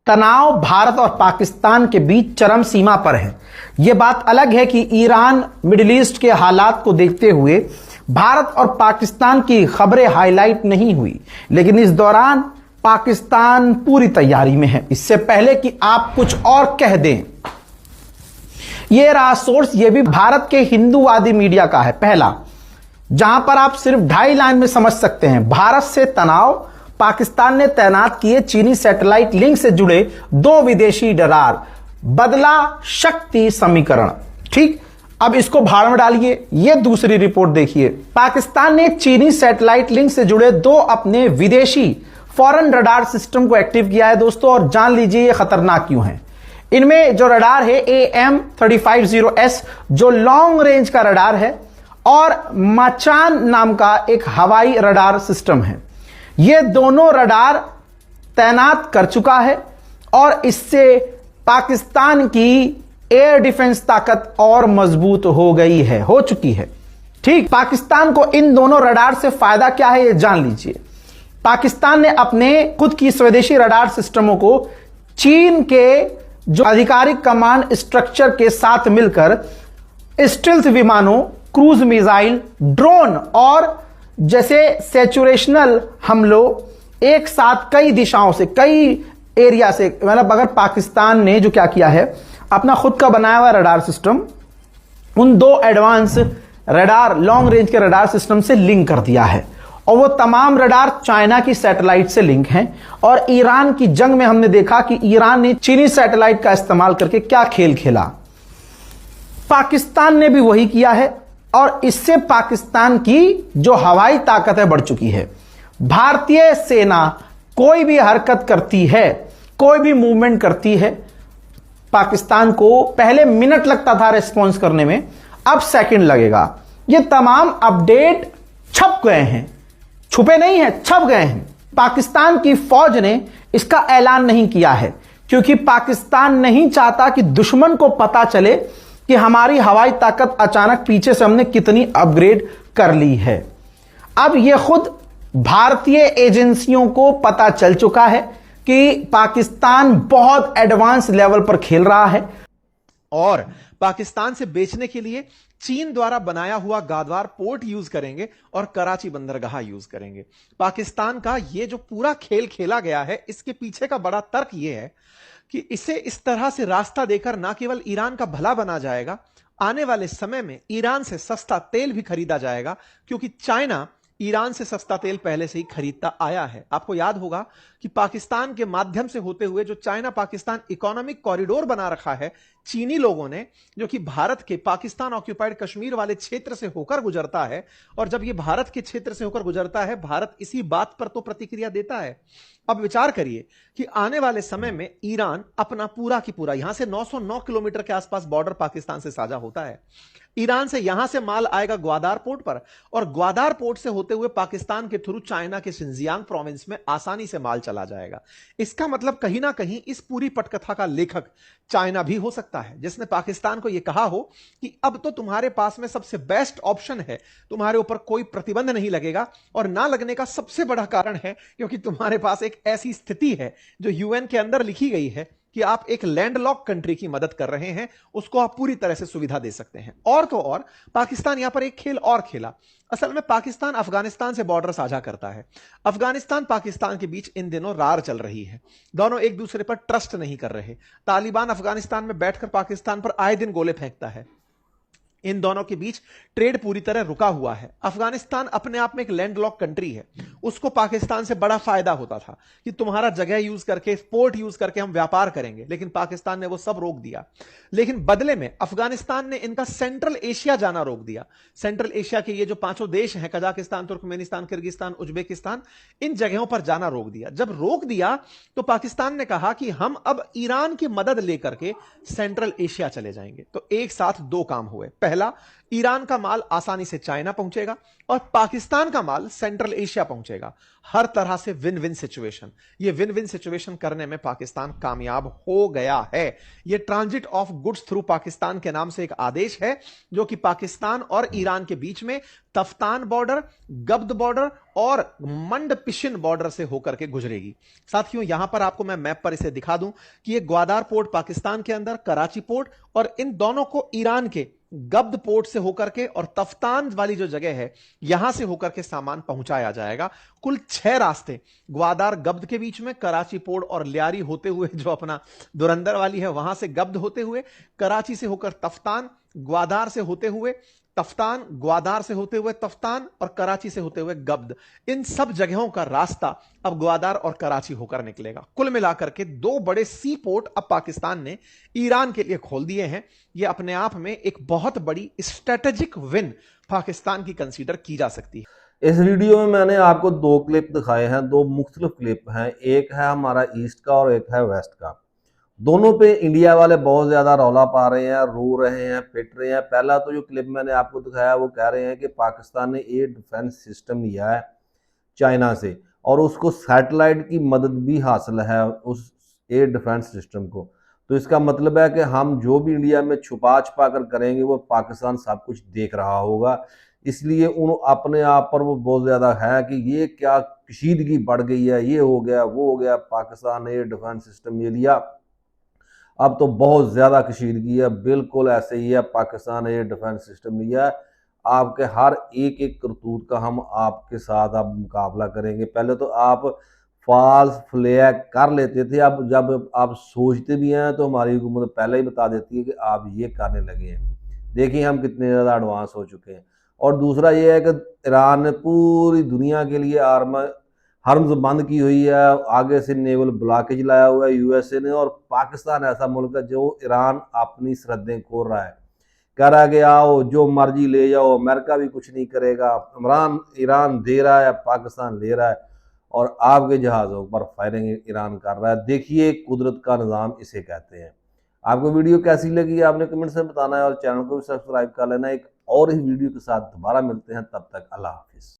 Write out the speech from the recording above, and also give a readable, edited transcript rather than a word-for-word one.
तनाव भारत और पाकिस्तान के बीच चरम सीमा पर है। यह बात अलग है कि ईरान मिडिल ईस्ट के हालात को देखते हुए भारत और पाकिस्तान की खबरें हाईलाइट नहीं हुई, लेकिन इस दौरान पाकिस्तान पूरी तैयारी में है। इससे पहले कि आप कुछ और कह दें, यह रहा सोर्स, यह भी भारत के हिंदूवादी मीडिया का है। पहला, जहां पर आप सिर्फ 2.5 लाइन में समझ सकते हैं, भारत से तनाव, पाकिस्तान ने तैनात किए चीनी सैटेलाइट लिंक से जुड़े 2 विदेशी रडार, बदला शक्ति समीकरण। ठीक, अब इसको भाड़ में डालिए। यह दूसरी रिपोर्ट देखिए, पाकिस्तान ने चीनी सैटेलाइट लिंक से जुड़े 2 अपने विदेशी फॉरेन रडार सिस्टम को एक्टिव किया है दोस्तों, और जान लीजिए ये खतरनाक क्यों है। इनमें जो रडार है AM350S जो लॉन्ग रेंज का रडार है, और मचान नाम का एक हवाई रडार सिस्टम है। ये दोनों रडार तैनात कर चुका है और इससे पाकिस्तान की एयर डिफेंस ताकत और मजबूत हो चुकी है। ठीक, पाकिस्तान को इन दोनों रडार से फायदा क्या है ये जान लीजिए। पाकिस्तान ने अपने खुद की स्वदेशी रडार सिस्टमों को चीन के जो आधिकारिक कमांड स्ट्रक्चर के साथ मिलकर स्टील्थ विमानों, क्रूज मिसाइल, ड्रोन और जैसे सैचुरेशनल हमलों एक साथ कई दिशाओं से, कई एरिया से, मतलब अगर पाकिस्तान ने जो क्या किया है, अपना खुद का बनाया हुआ रडार सिस्टम उन 2 एडवांस रडार, लॉन्ग रेंज के रडार सिस्टम से लिंक कर दिया है, और वो तमाम रडार चाइना की सैटेलाइट से लिंक हैं। और ईरान की जंग में हमने देखा कि ईरान ने चीनी सैटेलाइट का इस्तेमाल करके क्या खेल खेला, पाकिस्तान ने भी वही किया है, और इससे पाकिस्तान की जो हवाई ताकत है बढ़ चुकी है। भारतीय सेना कोई भी हरकत करती है, कोई भी मूवमेंट करती है, पाकिस्तान को पहले मिनट लगता था रिस्पॉन्स करने में, अब सेकंड लगेगा। ये तमाम अपडेट छप गए हैं, छुपे नहीं हैं, छप गए हैं। पाकिस्तान की फौज ने इसका ऐलान नहीं किया है, क्योंकि पाकिस्तान नहीं चाहता कि दुश्मन को पता चले कि हमारी हवाई ताकत अचानक पीछे से हमने कितनी अपग्रेड कर ली है। अब यह खुद भारतीय एजेंसियों को पता चल चुका है कि पाकिस्तान बहुत एडवांस लेवल पर खेल रहा है, और पाकिस्तान से बेचने के लिए चीन द्वारा बनाया हुआ गादवार पोर्ट यूज करेंगे और कराची बंदरगाह यूज करेंगे। पाकिस्तान का यह जो पूरा खेल खेला गया है, इसके पीछे का बड़ा तर्क यह है कि इसे इस तरह से रास्ता देकर ना केवल ईरान का भला बना जाएगा, आने वाले समय में ईरान से सस्ता तेल भी खरीदा जाएगा, क्योंकि चाइना ईरान से सस्ता तेल पहले से ही खरीदता आया है। आपको याद होगा कि पाकिस्तान के माध्यम से होते हुए जो चाइना पाकिस्तान इकोनॉमिक कॉरिडोर बना रखा है चीनी लोगों ने, जो कि भारत के पाकिस्तान ऑक्यूपाइड कश्मीर वाले क्षेत्र से होकर गुजरता है, और जब यह भारत के क्षेत्र से होकर गुजरता है, भारत इसी बात पर तो प्रतिक्रिया देता है। अब विचार करिए कि आने वाले समय में ईरान अपना पूरा की पूरा, यहां से 909 किलोमीटर के आसपास बॉर्डर पाकिस्तान से साझा होता है, ईरान से यहां से माल आएगा ग्वादार पोर्ट पर, और ग्वादार पोर्ट से होते हुए पाकिस्तान के थ्रू चाइना के शिनजियांग प्रोविंस में आसानी से माल चला जाएगा। इसका मतलब कहीं ना कहीं इस पूरी पटकथा का लेखक चाइना भी हो सकता है, जिसने पाकिस्तान को यह कहा हो कि अब तो तुम्हारे पास में सबसे बेस्ट ऑप्शन है, तुम्हारे ऊपर कोई प्रतिबंध नहीं लगेगा, और ना लगने का सबसे बड़ा कारण है क्योंकि तुम्हारे पास एक ऐसी स्थिति है जो यूएन के अंदर लिखी गई है कि आप एक लैंडलॉक कंट्री की मदद कर रहे हैं, उसको आप पूरी तरह से सुविधा दे सकते हैं। और तो और पाकिस्तान यहां पर एक खेल और खेला। असल में पाकिस्तान अफगानिस्तान से बॉर्डर साझा करता है। अफगानिस्तान पाकिस्तान के बीच इन दिनों रार चल रही है, दोनों एक दूसरे पर ट्रस्ट नहीं कर रहे। तालिबान अफगानिस्तान में बैठकर पाकिस्तान पर आए दिन गोले फेंकता है। इन दोनों के बीच ट्रेड पूरी तरह रुका हुआ है। अफगानिस्तान अपने आप में एक लैंडलॉक कंट्री है, उसको पाकिस्तान से बड़ा फायदा होता था कि तुम्हारा जगह यूज करके, पोर्ट यूज करके हम व्यापार करेंगे, लेकिन पाकिस्तान ने वो सब रोक दिया। लेकिन बदले में अफगानिस्तान ने इनका सेंट्रल एशिया जाना रोक दिया। सेंट्रल एशिया के ये जो 5 देश हैं, कजाकिस्तान, तुर्कमेनिस्तान, किर्गिस्तान, उज्बेकिस्तान, इन जगहों पर जाना रोक दिया। जब रोक दिया तो पाकिस्तान ने कहा कि हम अब ईरान की मदद लेकर के सेंट्रल एशिया चले जाएंगे। तो एक साथ 2 काम हुए। पहला, ईरान का माल आसानी से चाइना पहुंचेगा और पाकिस्तान का माल सेंट्रल एशिया पहुंचेगा। हर तरह से विन विन सिचुएशन। ये विन विन सिचुएशन करने में पाकिस्तान कामयाब हो गया है। ये transit of goods through Pakistan के नाम से एक आदेश है जो कि पाकिस्तान और ईरान के बीच में तफ्तान बॉर्डर, गब्द बॉर्डर और मंड पिशिन बॉर्डर से होकर के गुजरेगी। साथियों, यहां पर आपको मैं मैप पर इसे दिखा दूं कि ये ग्वादार पोर्ट पाकिस्तान के अंदर, कराची पोर्ट और इन दोनों को ईरान के गब्द पोर्ट से होकर के और तफ्तान वाली जो जगह है यहां से होकर के सामान पहुंचाया जाएगा। कुल 6 रास्ते ग्वादार गब्द के बीच में, कराची पोर्ट और लियारी होते हुए जो अपना दुरंदर वाली है वहां से गब्द होते हुए, कराची से होकर तफ्तान, ग्वादार से होते हुए तफ्तान, ग्वादार से होते हुए तफ्तान और कराची से होते हुए गब्द। इन सब जगहों का रास्ता अब ग्वादार और कराची होकर निकलेगा। कुल मिलाकर के 2 बड़े सी पोर्ट अब पाकिस्तान ने ईरान के लिए खोल दिए हैं। यह अपने आप में एक बहुत बड़ी स्ट्रेटेजिक विन पाकिस्तान की कंसीडर की जा सकती है। इस वीडियो में मैंने आपको 2 क्लिप दिखाए हैं, 2 मुख्तलिफ क्लिप हैं। एक है हमारा ईस्ट का और एक है वेस्ट का। दोनों पे इंडिया वाले बहुत ज्यादा रौला पा रहे हैं, रो रहे हैं, पिट रहे हैं। पहला तो जो क्लिप मैंने आपको दिखाया वो कह रहे हैं कि पाकिस्तान ने एयर डिफेंस सिस्टम लिया है चाइना से और उसको सैटेलाइट की मदद भी हासिल है उस एयर डिफेंस सिस्टम को। तो इसका मतलब है कि हम जो भी इंडिया में छुपा कर करेंगे वो पाकिस्तान सब कुछ देख रहा होगा। इसलिए उन अपने आप पर वो बहुत ज़्यादा है कि ये क्या कशीदगी बढ़ गई है, ये हो गया वो हो गया, पाकिस्तान ने एयर डिफेंस सिस्टम ये लिया, अब तो बहुत ज़्यादा कशीदगी है। बिल्कुल ऐसे ही है, पाकिस्तान एयर डिफेंस सिस्टम लिया है। आपके हर एक एक करतूत का हम आपके साथ अब मुकाबला करेंगे। पहले तो आप फॉल्स फ्लैग कर लेते थे, अब जब आप सोचते भी हैं तो हमारी हुकूमत पहले ही बता देती है कि आप ये करने लगे हैं। देखिए हम कितने ज़्यादा एडवांस हो चुके हैं। और दूसरा ये है कि ईरान ने पूरी दुनिया के लिए हर्म्स बंद की हुई है, आगे से नेवल ब्लॉकेज लाया हुआ है यूएसए ने। और पाकिस्तान ऐसा मुल्क है जो ईरान अपनी सरहदें खोल रहा है, कह रहा है कि आओ जो मर्जी ले जाओ, अमेरिका भी कुछ नहीं करेगा। ईरान दे रहा है, पाकिस्तान ले रहा है और आपके जहाज़ों पर फायरिंग ईरान कर रहा है। देखिए कुदरत का निज़ाम इसे कहते हैं। आपको वीडियो कैसी लगी आपने कमेंट में बताना है और चैनल को भी सब्सक्राइब कर लेना। एक और ही वीडियो के साथ दोबारा मिलते हैं, तब तक अल्लाह हाफिज़।